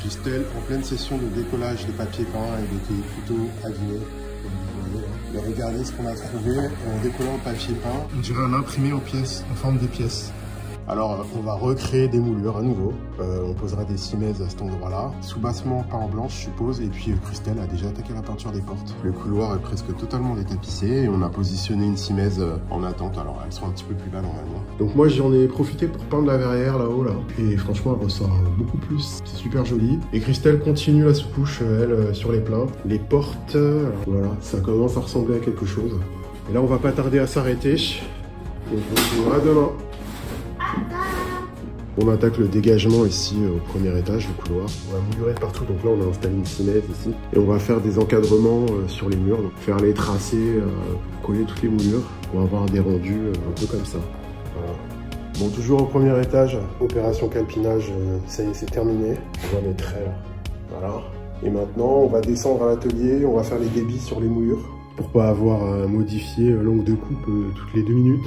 Christelle en pleine session de décollage de papier peint et de cahiers photo abîmés. Mais regardez ce qu'on a trouvé en décollant le papier peint. On dirait un imprimé en pièces, en forme des pièces. Alors on va recréer des moulures à nouveau. On posera des simèzes à cet endroit-là. Soubassement peint en blanche, je suppose. Et puis Christelle a déjà attaqué la peinture des portes. Le couloir est presque totalement détapissé. Et on a positionné une simèze en attente. Alors elles sont un petit peu plus bas normalement. Donc moi j'en ai profité pour peindre la verrière là-haut là. Et franchement elle ressort beaucoup plus. C'est super joli. Et Christelle continue la sous-couche, elle, sur les pleins. Les portes, voilà, ça commence à ressembler à quelque chose. Et là on va pas tarder à s'arrêter. On continuera demain. On attaque le dégagement ici au premier étage du couloir. On va mouler partout, donc là on a installé une simèze ici. Et on va faire des encadrements sur les murs, donc faire les tracés, coller toutes les moulures pour avoir des rendus un peu comme ça. Voilà. Bon, toujours au premier étage, opération calpinage, ça y est, c'est terminé. On voit les traits là. Voilà. Et maintenant on va descendre à l'atelier, on va faire les débits sur les moulures pour pas avoir à modifier l'angle de coupe toutes les 2 minutes.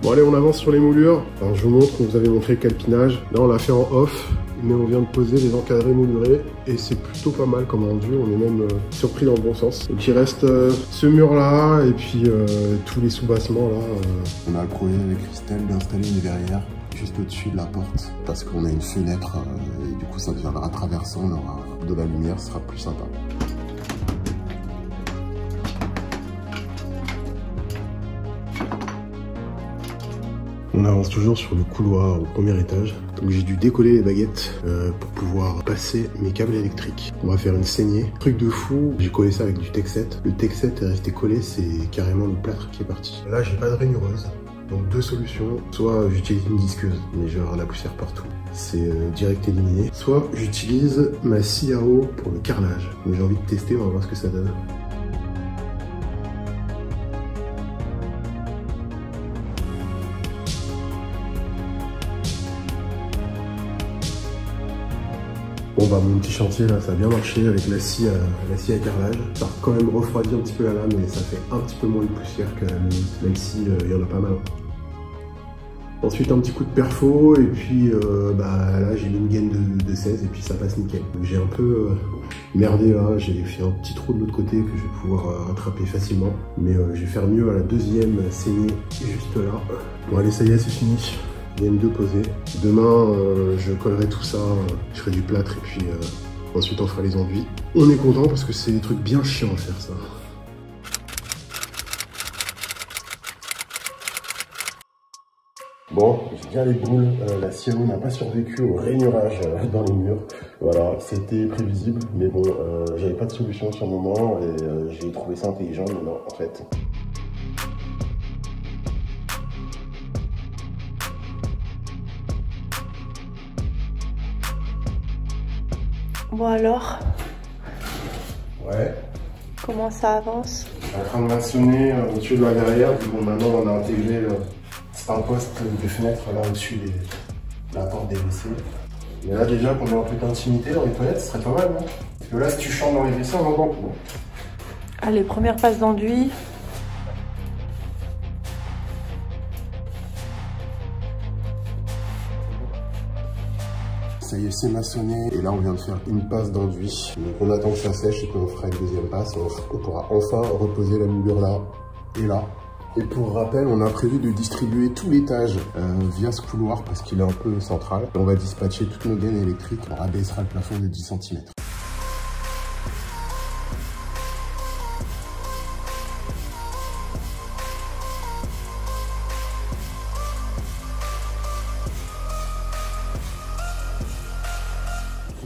Bon allez, on avance sur les moulures. Alors je vous montre, on vous avait montré le calpinage. Là on l'a fait en off, mais on vient de poser les encadrés moulurés et c'est plutôt pas mal comme rendu. On est même surpris dans le bon sens. Donc il reste ce mur là et puis tous les soubassements là. On a le projet avec Christelle d'installer une verrière juste au-dessus de la porte parce qu'on a une fenêtre et du coup ça deviendra traversant, on aura de la lumière, ce sera plus sympa. On avance toujours sur le couloir au premier étage. Donc j'ai dû décoller les baguettes pour pouvoir passer mes câbles électriques. On va faire une saignée. Truc de fou, j'ai collé ça avec du Texet. Le Texet est resté collé, c'est carrément le plâtre qui est parti. Là j'ai pas de rainureuse. Donc 2 solutions. Soit j'utilise une disqueuse, mais je vais avoir la poussière partout. C'est direct éliminé. Soit j'utilise ma scie à eau pour le carrelage. Mais j'ai envie de tester, on va voir ce que ça donne. Bon bah mon petit chantier là ça a bien marché avec la scie à carrelage. Ça a quand même refroidi un petit peu la lame mais ça fait un petit peu moins de poussière que la mine, même si il y en a pas mal. Ensuite un petit coup de perfo et puis là j'ai mis une gaine de 16 et puis ça passe nickel. J'ai un peu merdé là, j'ai fait un petit trou de l'autre côté que je vais pouvoir rattraper facilement. Mais je vais faire mieux à la deuxième saignée juste là. Bon allez ça y est c'est fini. Gaine 2 posée. Demain, je collerai tout ça, je ferai du plâtre et puis ensuite on fera les enduits. On est content parce que c'est des trucs bien chiants à faire ça. Bon, j'ai bien les boules. La scie à eau n'a pas survécu au rainurage dans les murs. Voilà, c'était prévisible, mais bon, j'avais pas de solution sur le moment et j'ai trouvé ça intelligent, mais non, en fait. Bon alors, ouais. Comment ça avance? Je suis en train de maçonner au-dessus de la verrière. Bon, maintenant on a intégré un poste de fenêtre là au-dessus de la porte des WC. Mais là déjà qu'on ait un peu d'intimité dans les toilettes, ce serait pas mal, non? Parce que là si tu chantes dans les WC, on entend tout. Allez, première passe d'enduit. Ça y est, c'est maçonné et là on vient de faire une passe d'enduit. Donc on attend que ça sèche et qu'on fera une deuxième passe. On pourra enfin reposer la moulure là et là. Et pour rappel, on a prévu de distribuer tout l'étage via ce couloir parce qu'il est un peu central. On va dispatcher toutes nos gaines électriques. On rabaissera le plafond de 10 cm.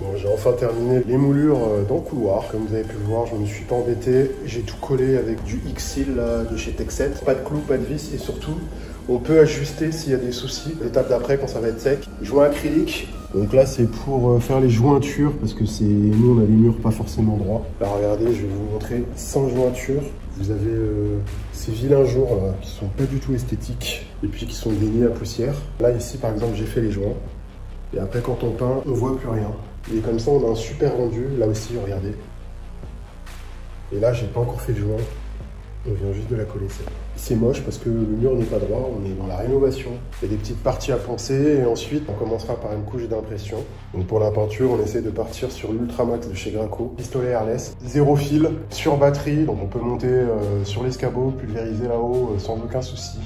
Bon, j'ai enfin terminé les moulures dans le couloir. Comme vous avez pu le voir, je ne me suis pas embêté. J'ai tout collé avec du X-Seal de chez Texet. Pas de clous, pas de vis et surtout, on peut ajuster s'il y a des soucis. L'étape d'après, quand ça va être sec. Joint acrylique. Donc là, c'est pour faire les jointures parce que nous, on a les murs pas forcément droits. Là, regardez, je vais vous montrer sans jointure. Vous avez ces vilains jours là qui sont pas du tout esthétiques et puis qui sont des nids à poussière. Là, ici, par exemple, j'ai fait les joints. Et après, quand on peint, on voit plus rien. Et comme ça, on a un super rendu. Là aussi, regardez. Et là, j'ai pas encore fait le joint. On vient juste de la coller, celle-là. C'est moche parce que le mur n'est pas droit, on est dans la rénovation. Il y a des petites parties à penser et ensuite on commencera par une couche d'impression. Donc pour la peinture, on essaie de partir sur l'Ultramax de chez Graco. Pistolet airless, 0 fil, sur batterie, donc on peut monter sur l'escabeau, pulvériser là-haut sans aucun souci.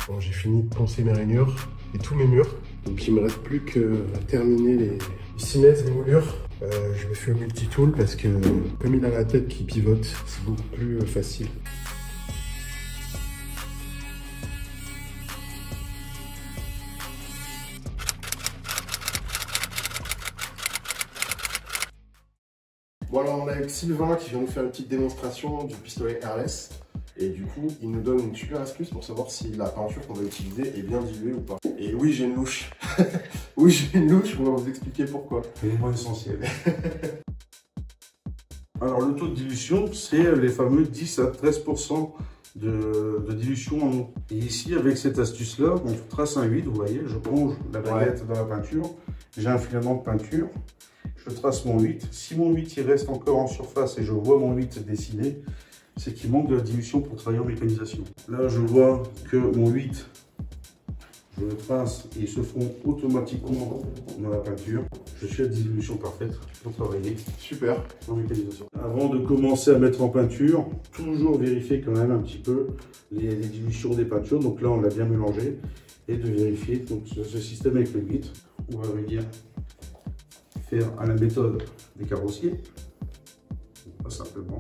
Bon, j'ai fini de poncer mes rainures et tous mes murs. Donc il me reste plus qu'à terminer les cimences, les moulures. Je me fais au multi-tool parce que comme il a la tête qui pivote, c'est beaucoup plus facile. Bon alors on est avec Sylvain qui vient nous faire une petite démonstration du pistolet airless. Et du coup, il nous donne une super astuce pour savoir si la peinture qu'on va utiliser est bien diluée ou pas. Et oui, j'ai une louche. Oui, j'ai une louche, on va vous expliquer pourquoi. L'élément essentiel. Alors, le taux de dilution, c'est les fameux 10 à 13% de dilution en eau. Et ici, avec cette astuce-là, on trace un 8, vous voyez, je plonge la baguette dans la peinture, j'ai un filament de peinture, je trace mon 8. Si mon 8 il reste encore en surface et je vois mon 8 dessiné, c'est qu'il manque de la dilution pour travailler en mécanisation. Là, je vois que mon 8, je le trace et il se fond automatiquement dans la peinture. Je suis à dilution parfaite pour travailler. Super. En mécanisation. Avant de commencer à mettre en peinture, toujours vérifier quand même un petit peu les dilutions des peintures. Donc là, on l'a bien mélangé. Et de vérifier donc, ce système avec le 8. On va venir faire à la méthode des carrossiers. Pas simplement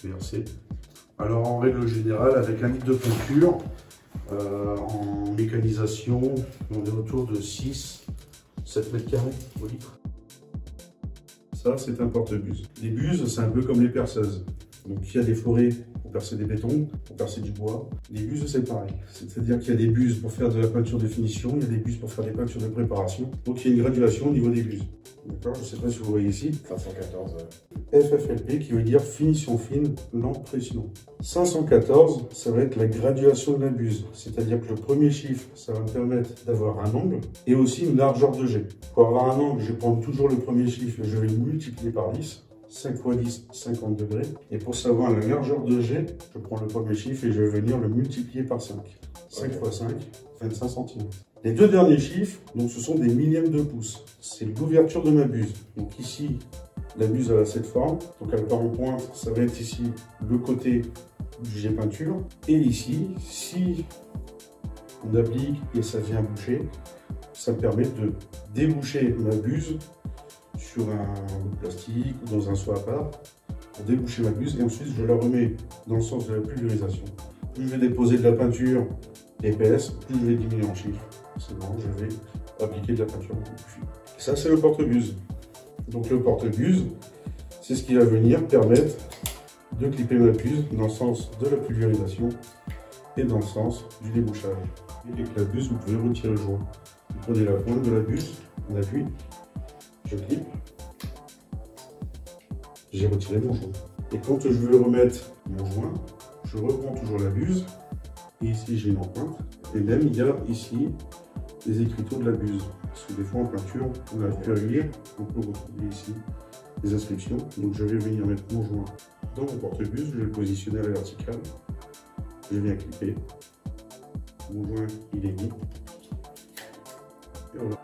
verser. Alors en règle générale, avec un litre de peinture, en mécanisation, on est autour de 6-7 mètres carrés au litre. Ça, c'est un porte-buse. Les buses, c'est un peu comme les perceuses. Donc il y a des forêts pour percer des bétons, pour percer du bois. Les buses, c'est pareil. C'est-à-dire qu'il y a des buses pour faire de la peinture de finition, il y a des buses pour faire des peintures de préparation. Donc il y a une graduation au niveau des buses. D'accord, je ne sais pas si vous voyez ici. 514. FFLP qui veut dire finition fine, lente pression. 514, ça va être la graduation de la buse. C'est-à-dire que le premier chiffre, ça va me permettre d'avoir un angle et aussi une largeur de jet. Pour avoir un angle, je vais prendre toujours le premier chiffre et je vais le multiplier par 10. 5 x 10, 50 degrés. Et pour savoir la largeur de jet, je prends le premier chiffre et je vais venir le multiplier par 5. 5 x 5, 25 cm. Les deux derniers chiffres, donc, ce sont des millièmes de pouce. C'est l'ouverture de ma buse. Donc ici, la buse a cette forme. Donc elle part en pointe, ça va être ici le côté du jet peinture. Et ici, si on applique et ça vient boucher, ça me permet de déboucher ma buse sur un bout de plastique ou dans un seau à part pour déboucher ma buse et ensuite je la remets dans le sens de la pulvérisation. Plus je vais déposer de la peinture épaisse, plus je vais diminuer en chiffre. C'est bon, je vais appliquer de la peinture beaucoup plus fine. Ça, c'est le porte-buse. Donc le porte-buse, c'est ce qui va venir permettre de clipper ma buse dans le sens de la pulvérisation et dans le sens du débouchage. Et avec la buse, vous pouvez retirer le joint. Vous prenez la pointe de la buse, on appuie, je clip, j'ai retiré mon joint. Et quand je veux remettre mon joint, je reprends toujours la buse, et ici j'ai une empreinte, et même il y a ici les écriteaux de la buse. Parce que des fois en peinture, on n'arrive plus à lire, on peut retrouver ici les inscriptions. Donc je vais venir mettre mon joint dans mon porte-buse, je vais le positionner à la verticale, je viens clipper, mon joint il est mis, et voilà.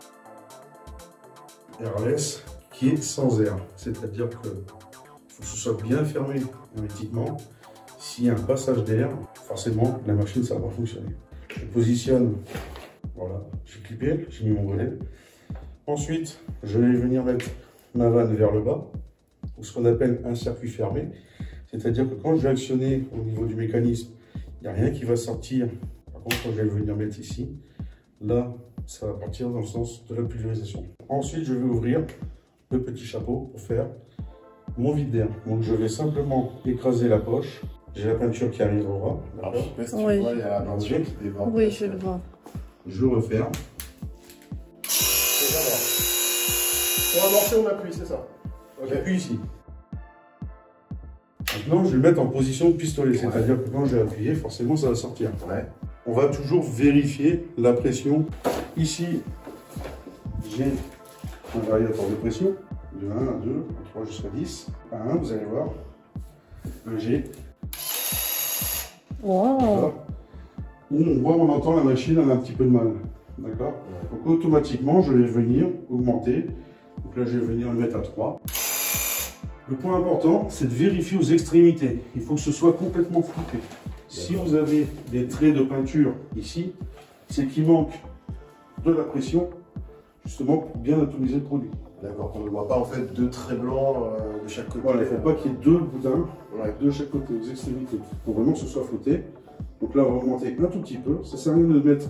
Airless qui est sans air, c'est-à-dire que faut que ce soit bien fermé hermétiquement. S'il y a un passage d'air, forcément la machine ça va pas fonctionner. Je positionne, voilà, j'ai clippé, j'ai mis mon volet. Ensuite, je vais venir mettre ma vanne vers le bas, ou ce qu'on appelle un circuit fermé, c'est-à-dire que quand je vais actionner au niveau du mécanisme, il n'y a rien qui va sortir. Par contre, quand je vais venir mettre ici, là, ça va partir dans le sens de la pulvérisation. Ensuite, je vais ouvrir le petit chapeau pour faire mon vide d'air. Donc, je vais simplement écraser la poche. J'ai la peinture qui arrive au ras. Alors, je sais pas si tu vois, il y a la peinture qui déborde. Oui, je le vois. Je referme. Pour amorcer, on appuie, c'est ça. Okay. J'appuie ici. Maintenant, je vais le mettre en position de pistolet, c'est-à-dire que quand je vais appuyer, forcément, ça va sortir. Ouais. On va toujours vérifier la pression. Ici, j'ai un variateur de pression de 1 à 2, à 3 jusqu'à 10. À 1, vous allez voir, un G. Wow. Où on entend la machine, elle a un petit peu de mal. D'accord. Donc automatiquement, je vais venir augmenter. Donc là, je vais venir le mettre à 3. Le point important, c'est de vérifier aux extrémités. Il faut que ce soit complètement flouté. Si vous avez des traits de peinture ici, c'est qu'il manque de la pression, justement pour bien atomiser le produit. D'accord, on ne voit pas en fait deux traits blancs de chaque côté. Voilà, il ne faut pas qu'il y ait deux boudins de chaque côté, aux extrémités. Il faut vraiment que ce soit flotté. Donc là, on va augmenter un tout petit peu. Ça ne sert à rien de le mettre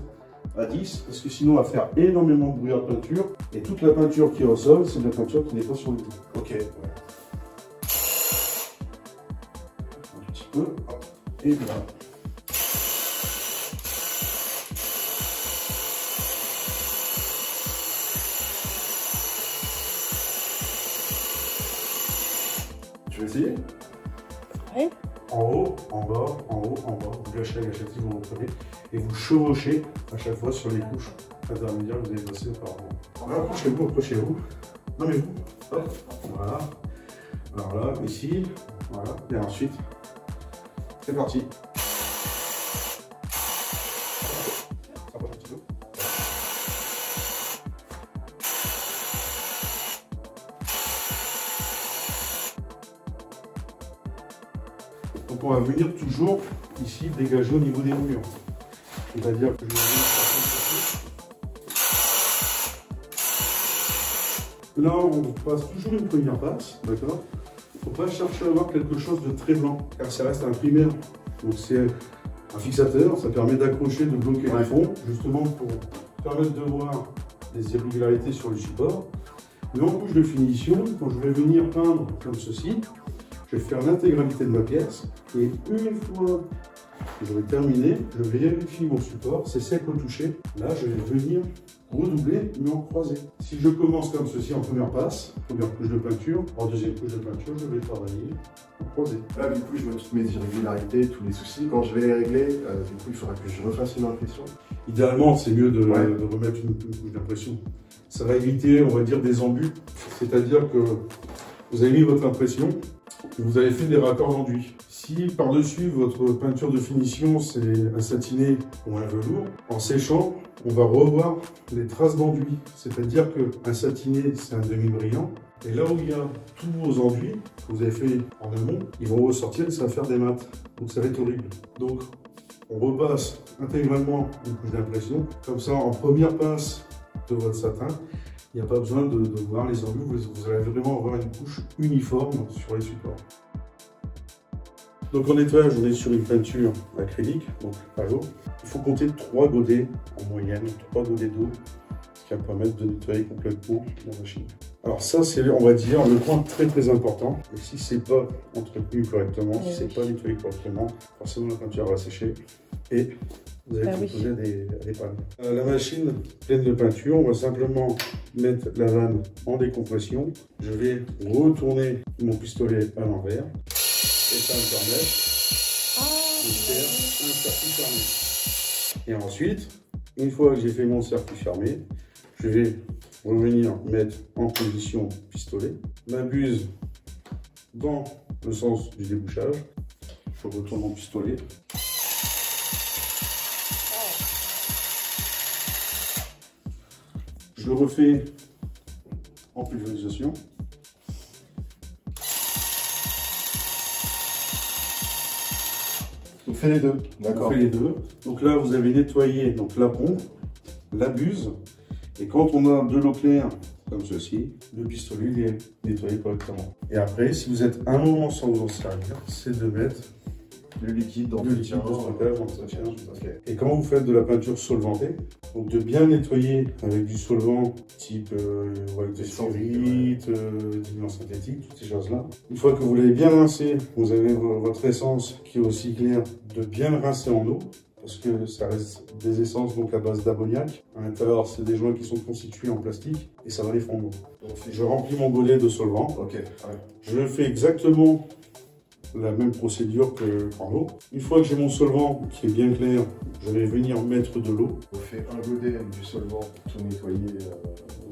à 10, parce que sinon, on va faire énormément de brouillard de peinture. Et toute la peinture qui est au sol, c'est de la peinture qui n'est pas sur le bout. Ok. Ouais. Un petit peu. Hop. Et voilà. Tu veux essayer? Oui. En haut, en bas, en haut, en bas. Vous lâchez la gâchette, vous reprenez. Et vous chevauchez à chaque fois sur les couches intermédiaires que vous avez passées auparavant. Approchez-vous, approchez-vous. Non mais vous. Hop. Voilà. Alors là, ici. Voilà. Et ensuite, c'est parti. Ça passe un petit peu. Donc on va venir toujours ici dégager au niveau des moulures. C'est-à-dire que je vais venir. Là, on passe toujours une première passe, d'accord? Il ne faut pas chercher à avoir quelque chose de très blanc, car ça reste un primaire. Donc c'est un fixateur, ça permet d'accrocher, de bloquer le fond, justement pour permettre de voir les irrégularités sur le support. Mais en couche de finition, quand je vais venir peindre comme ceci, je vais faire l'intégralité de ma pièce et une fois que j'aurai terminé, je vérifie mon support, c'est sec au toucher. Là, je vais venir redoubler, mais en croisé. Si je commence comme ceci en première passe, première couche de peinture, en deuxième couche de peinture, je vais travailler en croisé. Là, du coup, je vois toutes mes irrégularités, tous les soucis. Quand je vais les régler, du coup, il faudra que je refasse une impression. Idéalement, c'est mieux de remettre une couche d'impression. Ça va éviter, on va dire, des embûts. C'est-à-dire que vous avez mis votre impression, vous avez fait des raccords d'enduit. Si par-dessus votre peinture de finition c'est un satiné ou un velours, en séchant, on va revoir les traces d'enduit. C'est-à-dire qu'un satiné c'est un demi-brillant, et là où il y a tous vos enduits que vous avez fait en amont, ils vont ressortir et ça va faire des mats. Donc ça va être horrible. Donc on repasse intégralement une couche d'impression. Comme ça, en première passe de votre satin, il n'y a pas besoin de voir les embûts, vous allez vraiment avoir une couche uniforme sur les supports. Donc en nettoyage, on est sur une peinture acrylique, donc à l'eau. Il faut compter 3 godets en moyenne, 3 godets d'eau, ce qui va permettre de nettoyer complètement la machine. Alors ça, c'est, on va dire, le point très important. Et si c'est pas entretenu correctement, si c'est pas nettoyé correctement, forcément la peinture va sécher et vous allez proposer des pannes. La machine pleine de peinture, on va simplement mettre la vanne en décompression. Je vais retourner mon pistolet à l'envers et ça me permet de faire un circuit fermé. Et ensuite, une fois que j'ai fait mon circuit fermé, je vais revenir mettre en position pistolet, ma buse dans le sens du débouchage. Je retourne mon pistolet. Je le refais en pulvérisation. On fait les deux, d'accord. On fait les deux. Donc là, vous avez nettoyé donc, la pompe, la buse. Et quand on a de l'eau claire, comme ceci, le pistolet il est nettoyé correctement. Et après, si vous êtes un moment sans vous en servir, c'est de mettre le liquide dans le liquide de stockage d'entretien. Et quand vous faites de la peinture solvantée, donc de bien nettoyer avec du solvant type des sulfites, diluant synthétique, toutes ces choses-là. Une fois que vous l'avez bien rincé, vous avez votre essence qui est aussi claire, de bien le rincer en eau. Parce que ça reste des essences donc à base d'ammoniac. À l'intérieur, c'est des joints qui sont constitués en plastique et ça va les fondre. Je remplis mon godet de solvant. Okay. Je le fais exactement la même procédure qu'en eau. Une fois que j'ai mon solvant qui est bien clair, je vais venir mettre de l'eau. On fait un godet avec du solvant pour tout nettoyer.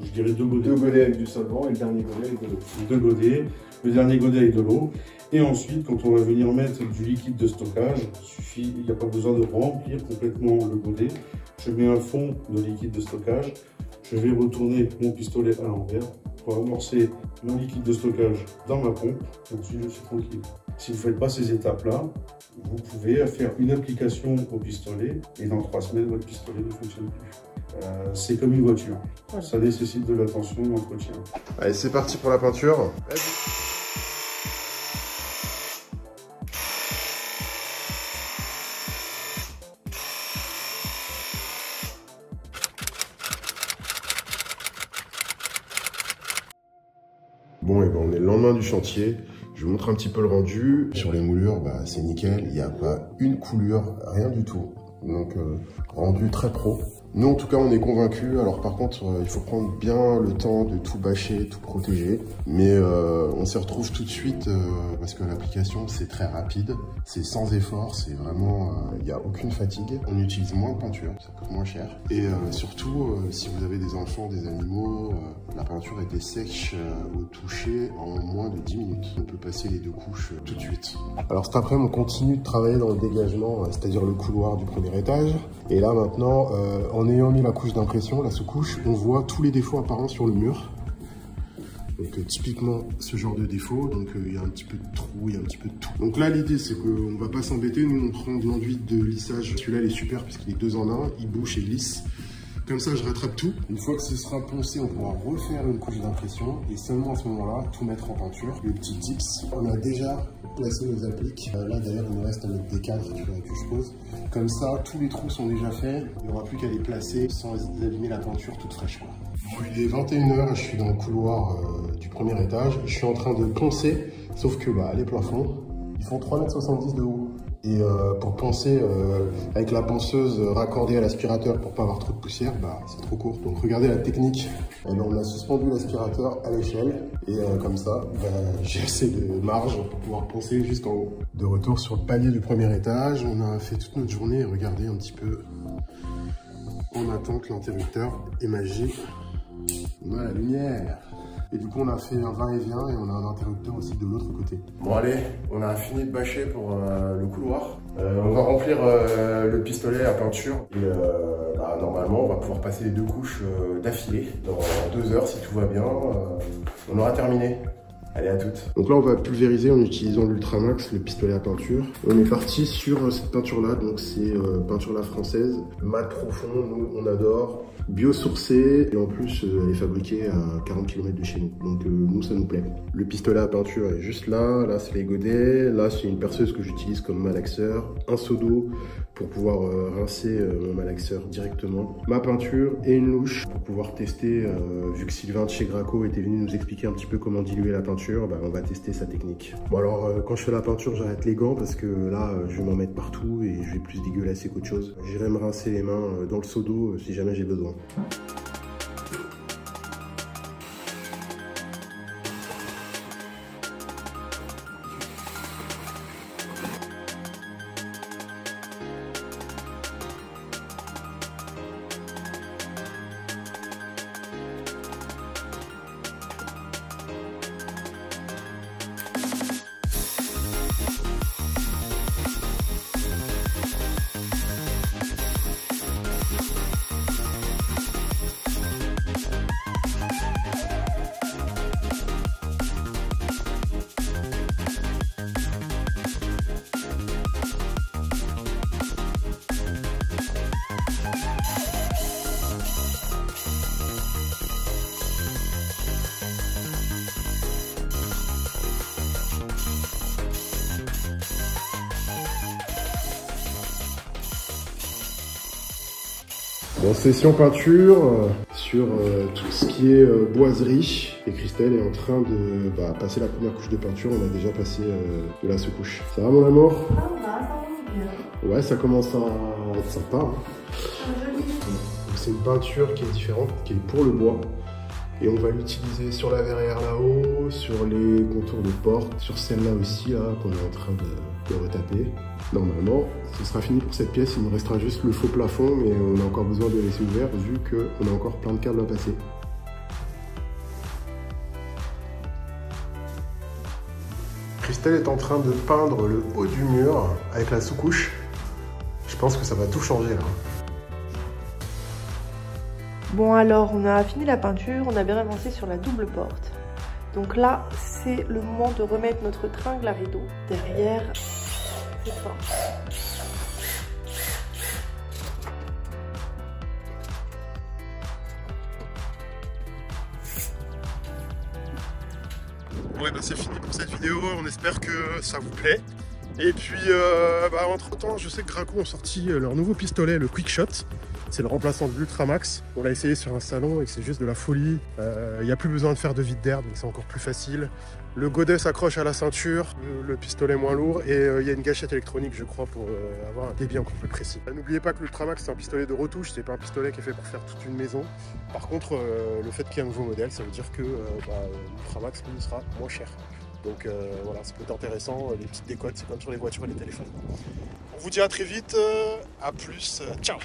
Je dirais 2 godets. 2 godets avec du solvant et le dernier godet avec de l'eau. 2 godets, le dernier godet avec de l'eau. Et ensuite, quand on va venir mettre du liquide de stockage, il n'y a pas besoin de remplir complètement le godet. Je mets un fond de liquide de stockage. Je vais retourner mon pistolet à l'envers pour amorcer mon liquide de stockage dans ma pompe. Et ensuite, je suis tranquille. Si vous ne faites pas ces étapes-là, vous pouvez faire une application au pistolet et dans 3 semaines, votre pistolet ne fonctionne plus. C'est comme une voiture. Ça nécessite de l'attention et de l'entretien. Allez, c'est parti pour la peinture. Bon, et ben on est le lendemain du chantier. Je vous montre un petit peu le rendu. Sur les moulures, bah, c'est nickel. Il n'y a pas une coulure, rien du tout. Donc, rendu très pro. Nous, en tout cas, on est convaincus. Alors, par contre, il faut prendre bien le temps de tout bâcher, tout protéger. Mais on s'y retrouve tout de suite parce que l'application, c'est très rapide. C'est sans effort. C'est vraiment... Il n'y a aucune fatigue. On utilise moins de peinture. Ça coûte moins cher. Et surtout, si vous avez des enfants, des animaux, la peinture était sèche au toucher en moins de 10 minutes. On peut passer les 2 couches tout de suite. Alors, cet après-midi, on continue de travailler dans le dégagement, c'est-à-dire le couloir du premier étage. Et là, maintenant, en ayant mis la couche d'impression, la sous-couche, on voit tous les défauts apparents sur le mur. Donc typiquement ce genre de défaut, donc il y a un petit peu de trou, il y a un petit peu de tout. Donc là l'idée c'est qu'on va pas s'embêter, nous on prend de l'enduit de lissage, celui-là il est super puisqu'il est 2 en 1, il bouche et glisse. Comme ça je rattrape tout. Une fois que ce sera poncé, on pourra refaire une couche d'impression et seulement à ce moment-là tout mettre en peinture. Le petit tips, on a déjà placé nos appliques. Là d'ailleurs il nous reste à mettre des cadres que je pose. Comme ça tous les trous sont déjà faits, il n'y aura plus qu'à les placer sans abîmer la peinture toute fraîche quoi. Bon, il est 21 h et je suis dans le couloir du premier étage. Je suis en train de poncer, sauf que bah, les plafonds, ils font 3,70 m de haut. Et pour poncer avec la ponceuse raccordée à l'aspirateur pour pas avoir trop de poussière, bah, c'est trop court. Donc regardez la technique. Et on a suspendu l'aspirateur à l'échelle et comme ça, bah, j'ai assez de marge pour pouvoir poncer jusqu'en haut. De retour sur le palier du premier étage, on a fait toute notre journée et regardez un petit peu. On attend que l'interrupteur est magique. On a la lumière. Et du coup, on a fait un va-et-vient et on a un interrupteur aussi de l'autre côté. Bon, allez, on a fini de bâcher pour le couloir. On va remplir le pistolet à peinture. Et bah, normalement, on va pouvoir passer les 2 couches d'affilée. Dans 2 heures, si tout va bien, on aura terminé. Allez, à toutes. Donc là, on va pulvériser en utilisant l'Ultramax, le pistolet à peinture. On est parti sur cette peinture-là, donc c'est peinture la française. Mat profond, nous, on adore. Biosourcée, et en plus, elle est fabriquée à 40 km de chez nous. Donc nous, ça nous plaît. Le pistolet à peinture est juste là. Là, c'est les godets. Là, c'est une perceuse que j'utilise comme malaxeur. Un seau d'eau pour pouvoir rincer mon malaxeur directement. Ma peinture et une louche pour pouvoir tester, vu que Sylvain de chez Graco était venu nous expliquer un petit peu comment diluer la peinture, bah, on va tester sa technique. Bon alors, quand je fais la peinture, j'arrête les gants parce que là, je vais m'en mettre partout et je vais plus dégueulasser qu'autre chose. J'irai me rincer les mains dans le seau d'eau si jamais j'ai besoin. Bon, session peinture sur tout ce qui est boiserie. Et Christelle est en train de passer la première couche de peinture. On a déjà passé de la sous-couche. Ça va mon amour? Ça va bien. Ouais, ça commence à être sympa. Hein. C'est une peinture qui est différente, qui est pour le bois. Et on va l'utiliser sur la verrière là-haut, sur les contours de porte, sur celle-là aussi, là, qu'on est en train de retaper. Normalement, ce sera fini pour cette pièce. Il nous restera juste le faux plafond, mais on a encore besoin de le laisser ouvert vu qu'on a encore plein de câbles à passer. Christelle est en train de peindre le haut du mur avec la sous-couche. Je pense que ça va tout changer là. Bon alors, on a fini la peinture, on a bien avancé sur la double porte. Donc là, c'est le moment de remettre notre tringle à rideau derrière cette porte. Bon, et ben c'est fini pour cette vidéo, on espère que ça vous plaît. Et puis, entre temps, je sais que Graco ont sorti leur nouveau pistolet, le Quick Shot. C'est le remplaçant de l'Ultramax. On l'a essayé sur un salon et c'est juste de la folie. Il n'y a plus besoin de faire de vide d'air, donc c'est encore plus facile. Le godet s'accroche à la ceinture, le pistolet moins lourd et il y a une gâchette électronique, je crois, pour avoir un débit encore plus précis. N'oubliez pas que l'Ultramax, c'est un pistolet de retouche, c'est pas un pistolet qui est fait pour faire toute une maison. Par contre, le fait qu'il y ait un nouveau modèle, ça veut dire que l'Ultramax, lui, sera moins cher. Donc voilà, ça peut être intéressant, les petites décotes, c'est comme sur les voitures et les téléphones. On vous dit à très vite, à plus, ciao!